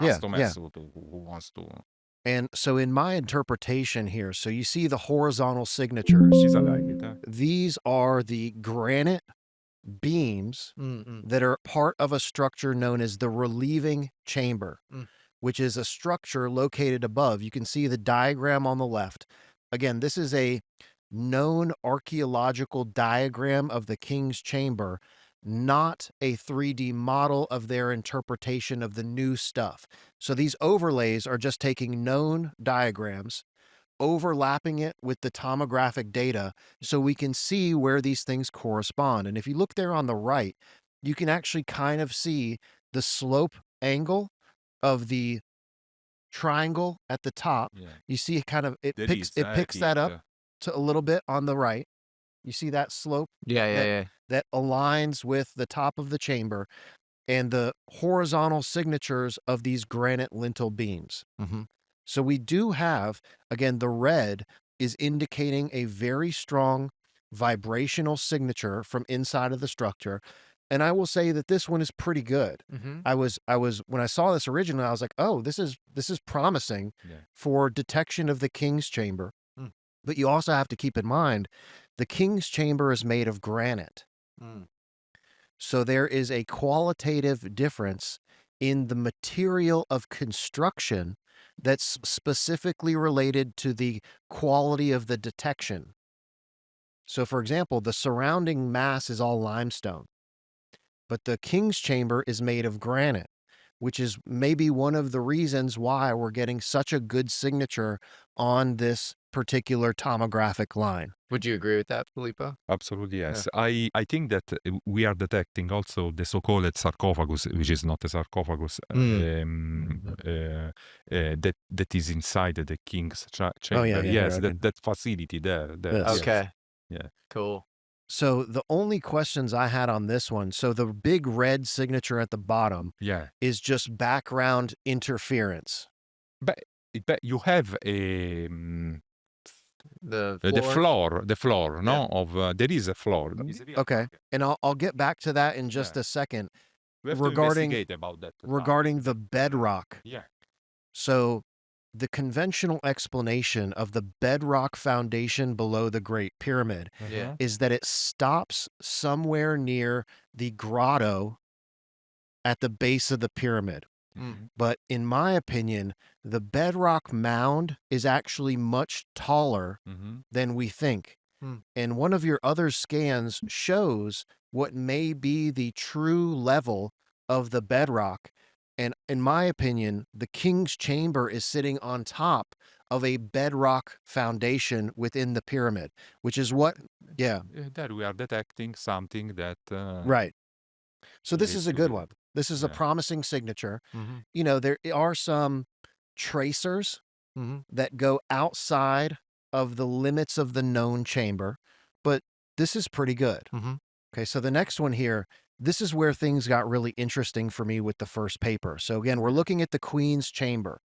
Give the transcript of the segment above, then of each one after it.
Yeah, customers who wants to. And so in my interpretation here, so you see the horizontal signatures. She's like it. These are the granite beams that are part of a structure known as the relieving chamber, which is a structure located above. You can see the diagram on the left. Again, this is a known archaeological diagram of the king's chamber, not a 3D model of their interpretation of the new stuff. So these overlays are just taking known diagrams, overlapping it with the tomographic data so we can see where these things correspond. And if you look there on the right, you can actually kind of see the slope angle of the triangle at the top. Yeah. You see it kind of it There picks is, it I picks that think. up to a little bit on the right. You see that slope Yeah. that aligns with the top of the chamber and the horizontal signatures of these granite lintel beams. So we do have, again, the red is indicating a very strong vibrational signature from inside of the structure. And I will say that this one is pretty good. I was when I saw this originally, I was like, oh, this is promising for detection of the king's chamber. But you also have to keep in mind the king's chamber is made of granite. So there is a qualitative difference in the material of construction that's specifically related to the quality of the detection. So, for example, the surrounding mass is all limestone, but the king's chamber is made of granite, which is maybe one of the reasons why we're getting such a good signature on this particular tomographic line. Would you agree with that, Filippo? Absolutely, yes. I think that we are detecting also the so-called sarcophagus, which is not a sarcophagus, that is inside the king's chamber. Yes, okay. that facility there. Yes. Okay. Yeah. Cool. So the only questions I had on this one, so the big red signature at the bottom Yeah. is just background interference. But you have The floor, no? There is a floor. Okay, and I'll get back to that in just a second. We have to investigate about that. Regarding the bedrock. Yeah. So the conventional explanation of the bedrock foundation below the Great Pyramid is that it stops somewhere near the grotto at the base of the pyramid. But in my opinion, the bedrock mound is actually much taller than we think. And one of your other scans shows what may be the true level of the bedrock. And in my opinion, the king's chamber is sitting on top of a bedrock foundation within the pyramid, which is what, There we are detecting something that. Right. So this is a good one. This is a Yeah. promising signature. You know, there are some tracers that go outside of the limits of the known chamber, but this is pretty good. Okay, so the next one here, this is where things got really interesting for me with the first paper. So again, we're looking at the Queen's chamber.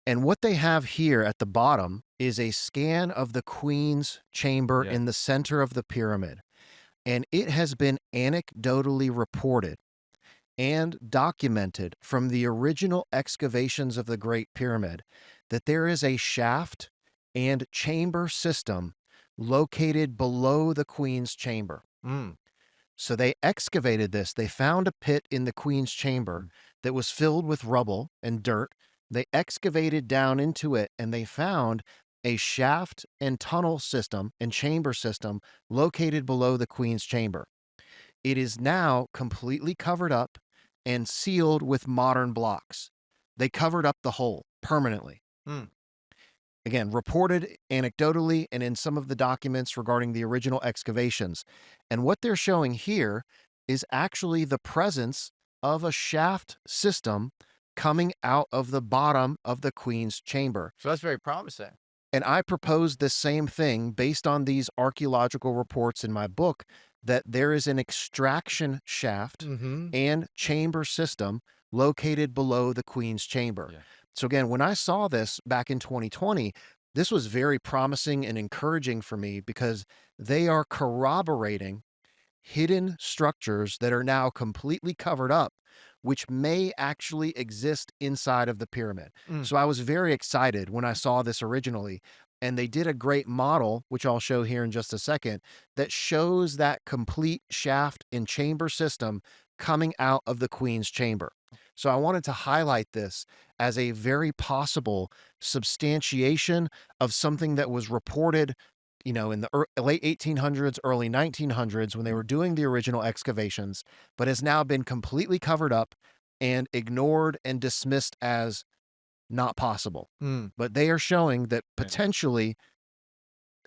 And what they have here at the bottom is a scan of the Queen's chamber in the center of the pyramid. And it has been anecdotally reported and documented from the original excavations of the Great Pyramid that there is a shaft and chamber system located below the Queen's chamber. So they excavated this. They found a pit in the Queen's chamber that was filled with rubble and dirt. They excavated down into it and they found a shaft and tunnel system and chamber system located below the Queen's chamber. It is now completely covered up and sealed with modern blocks. They covered up the hole permanently. Again, reported anecdotally and in some of the documents regarding the original excavations. And what they're showing here is actually the presence of a shaft system coming out of the bottom of the Queen's chamber. So that's very promising. And I proposed the same thing based on these archaeological reports in my book, that there is an extraction shaft and chamber system located below the Queen's chamber. So again, when I saw this back in 2020, this was very promising and encouraging for me because they are corroborating hidden structures that are now completely covered up which may actually exist inside of the pyramid. Mm. So I was very excited when I saw this originally. And they did a great model, which I'll show here in just a second, that shows that complete shaft and chamber system coming out of the Queen's chamber. So I wanted to highlight this as a very possible substantiation of something that was reported, you know, in the late 1800s, early 1900s when they were doing the original excavations, but has now been completely covered up and ignored and dismissed as not possible. Mm. But they are showing that Yeah. potentially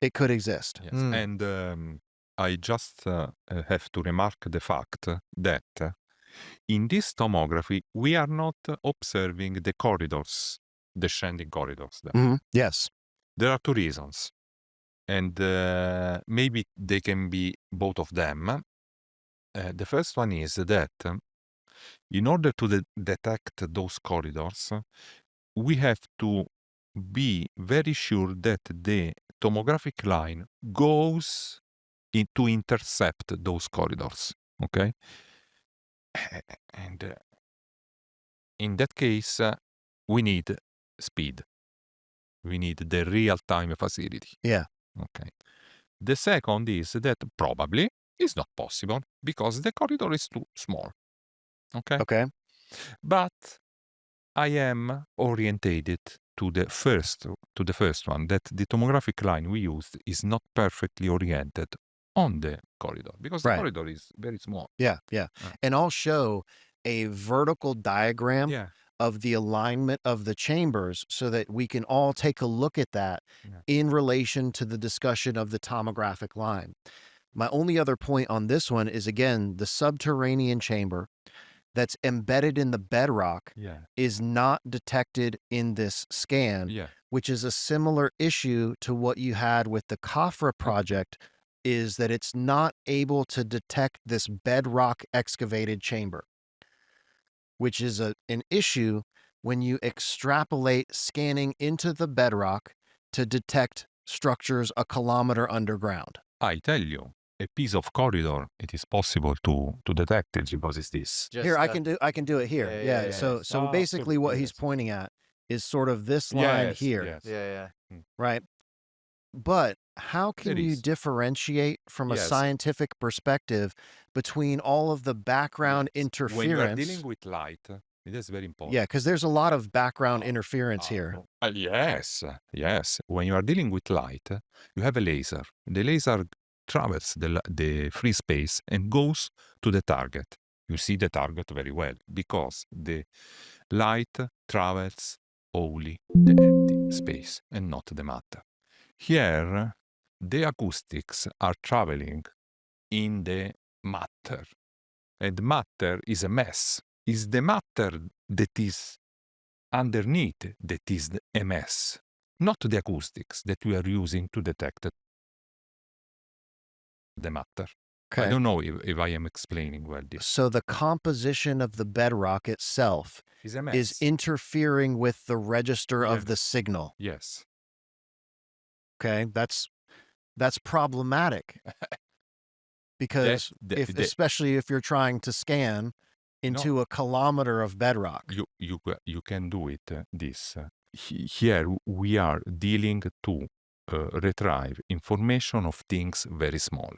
it could exist. Yes. Mm. And I just have to remark the fact that in this tomography, we are not observing the corridors, descending corridors. Yes. There are two reasons. And maybe they can be both of them. The first one is that in order to detect those corridors, we have to be very sure that the tomographic line goes to intercept those corridors. Okay? And in that case, we need speed. We need the real-time facility. Yeah. Okay. The second is that probably it's not possible because the corridor is too small. Okay. Okay. But I am orientated to the first one, that the tomographic line we used is not perfectly oriented on the corridor because the Right. corridor is very small. Yeah. Yeah. And I'll show a vertical diagram Yeah. of the alignment of the chambers so that we can all take a look at that Yeah. in relation to the discussion of the tomographic line. My only other point on this one is, again, the subterranean chamber that's embedded in the bedrock Yeah. is not detected in this scan, Yeah. which is a similar issue to what you had with the Khafra project, is that it's not able to detect this bedrock excavated chamber, which is an issue when you extrapolate scanning into the bedrock to detect structures a kilometer underground. I tell you, a piece of corridor, it is possible to detect it because it's this. Just, Here, I can do it here. yeah, Yeah. So Ah, basically what absolutely, he's yes. pointing at is sort of this line here, Yes. Yeah. right? But how can There you is. differentiate from a Yes. scientific perspective between all of the background Yes. interference? When you are dealing with light, it is very important. Yeah, because there's a lot of background interference here. Yes. When you are dealing with light, you have a laser. The laser travels the free space and goes to the target. You see the target very well because the light travels only the empty space and not the matter. Here, the acoustics are traveling in the matter. And matter is a mess. It's the matter that is underneath that is a mess, not the acoustics that we are using to detect the matter. I Okay. don't know if I am explaining well this. So the composition of the bedrock itself It's a mess. is interfering with the register Yeah. of the signal. Yes. Okay. That's problematic. Because especially if you're trying to scan into a kilometer of bedrock. You can do it this. Here we are dealing to retrieve information of things very small.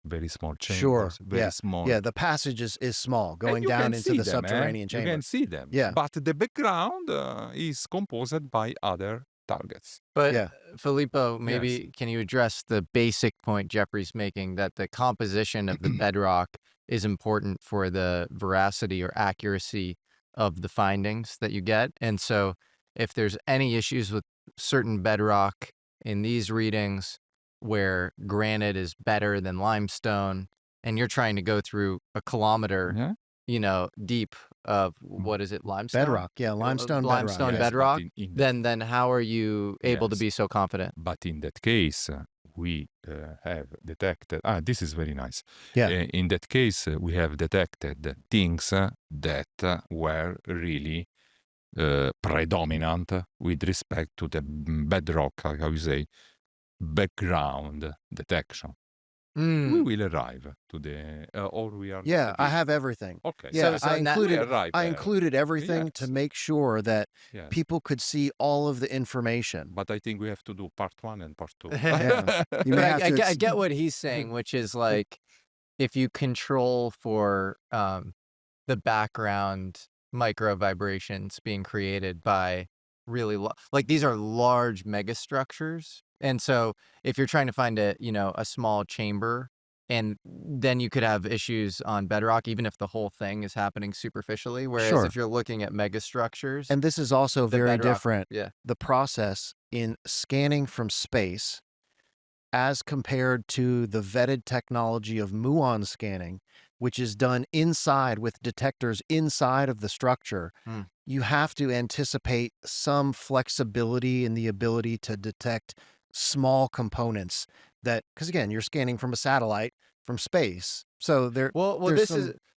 Very small chambers. Sure. Very small. Yeah, the passage is small, going you down can into see the them, subterranean chamber. You can see them. Yeah. But the background is composed by other targets. But Yeah. Filippo, maybe can you address the basic point Jeffrey's making, that the composition of the bedrock is important for the veracity or accuracy of the findings that you get? And so if there's any issues with certain bedrock in these readings where granite is better than limestone, and you're trying to go through a kilometer, deep of, what is it, limestone? Bedrock. Yeah, limestone bedrock. Limestone Yes. bedrock. Then how are you able to Yes. be so confident? But in that case, we have detected. This is very nice. Yeah. In that case, we have detected things that were really predominant with respect to the bedrock, how you say, background detection. We will arrive to the, or we are. Yeah, I have everything. Okay. Yeah, So I in that- we included arrive I there. included everything to Yes. make sure that Yes. people could see all of the information. But I think we have to do part 1 and part 2. Yeah. You may But have to I get what he's saying, which is like if you control for the background micro vibrations being created by really like these are large megastructures, and so if you're trying to find a small chamber, and then you could have issues on bedrock even if the whole thing is happening superficially, whereas Sure. if you're looking at megastructures, And this is also the very bedrock- different. yeah. The process in scanning from space as compared to the vetted technology of muon scanning, which is done inside with detectors inside of the structure. You have to anticipate some flexibility in the ability to detect small components that, because again, you're scanning from a satellite from space. So Well, there's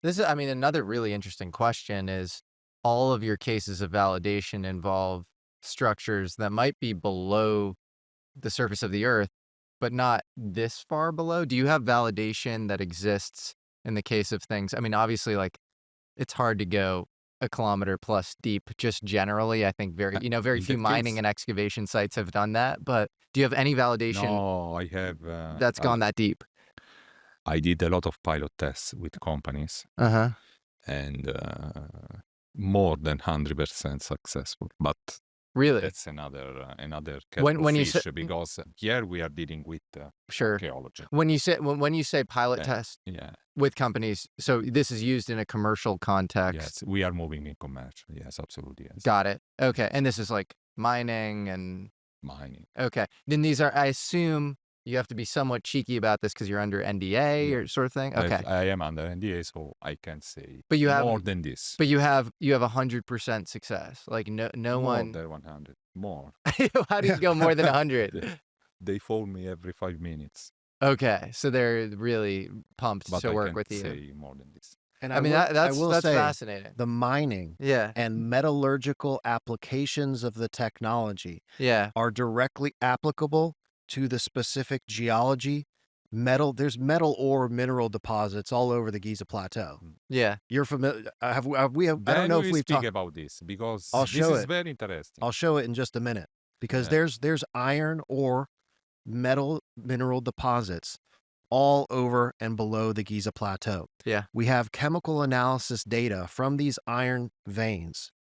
this is I mean, another really interesting question is all of your cases of validation involve structures that might be below the surface of the earth, but not this far below. Do you have validation that exists in the case of things? I mean, obviously, like it's hard to go a kilometer plus deep just generally. I think very In few that mining case- and excavation sites have done that, but do you have any validation No, I have. that's gone that deep? I did a lot of pilot tests with companies, Uh-huh. and more than 100% successful. But Really? that's another When kettle you fish, say- because here we are dealing with Sure. archaeology. When you say pilot Yeah. test Yeah. with companies, so this is used in a commercial context. Yes, we are moving in commercial. Yes, absolutely. Yes. Got it. Okay. And this is like mining and Mining. okay. Then these are, I assume you have to be somewhat cheeky about this because you're under NDA or sort of thing. Okay. I am under NDA, so I can say But you have- more than this. But you have 100% success. Like no more one. than 100. More. How do you go more than 100? They phone me every 5 minutes. Okay. So they're really pumped But to I work can't with you. say more than this. and I mean, I that's will say fascinating. the mining Yeah. and metallurgical applications of the technology Yeah. are directly applicable to the specific geology. There's metal ore mineral deposits all over the Giza Plateau. Yeah. You're familiar? I don't know if we we've speak talked. about this, because I'll this show is it. very interesting. I'll show it in just a minute, because Yeah. there's iron ore metal mineral deposits all over and below the Giza Plateau. Yeah. We have chemical analysis data from these iron veins,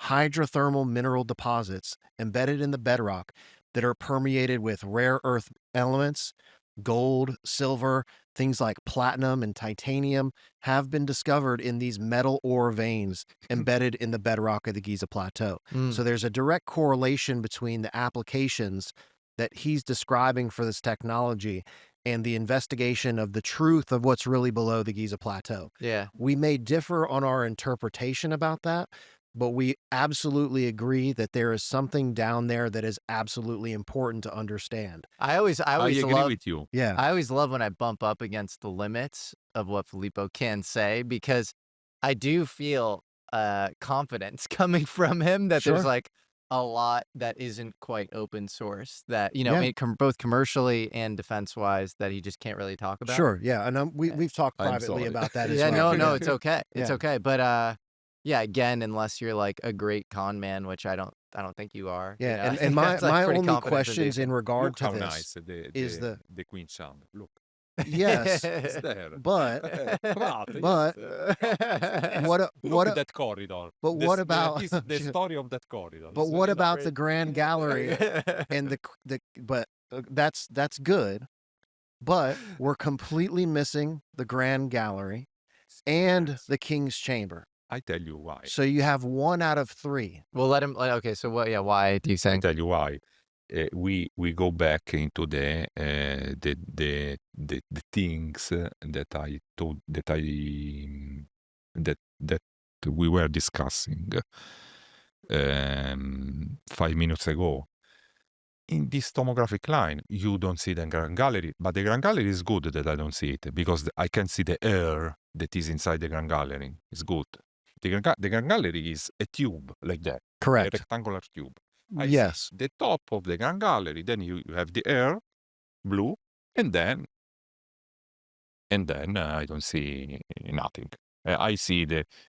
hydrothermal mineral deposits embedded in the bedrock that are permeated with rare earth elements, gold, silver, things like platinum and titanium have been discovered in these metal ore veins embedded in the bedrock of the Giza Plateau. So there's a direct correlation between the applications that he's describing for this technology and the investigation of the truth of what's really below the Giza Plateau. Yeah. We may differ on our interpretation about that, but we absolutely agree that there is something down there that is absolutely important to understand. I always I agree love with you. Yeah. I always love when I bump up against the limits of what Filippo can say, because I do feel confidence coming from him that Sure. there's like a lot that isn't quite open source that, Yeah. both commercially and defense wise, that he just can't really talk about. Sure. Yeah. And we've talked I'm privately sorry. about that as Yeah, well. no, it's okay. It's Yeah. okay. But yeah, again, unless you're like a great con man, which I don't think you are. Yeah. I And think my that's, like, my pretty only confident questions in David. regard Look to how this nice is the Queen sound. Look. yes, It's there. but Guardate, but yes. what Look a- at that corridor. but what about the story of that corridor? but It's what very about nice. the Grand Gallery and that's good, but we're completely missing the Grand Gallery and Yes. the King's Chamber. I tell you why. So you have 1 out of 3. Well, let him. Okay, so what? Yeah, why do you I think? tell you why. We go back into the things that I told that we were discussing 5 minutes ago. In this tomographic line, you don't see the Grand Gallery, but the Grand Gallery is good that I don't see it, because I can see the air that is inside the Grand Gallery. It's good. The Grand Gallery is a tube like that, a Correct. rectangular tube. I see Yes. the top of the Grand Gallery, then you have the air, blue, and then and then I don't see nothing. I see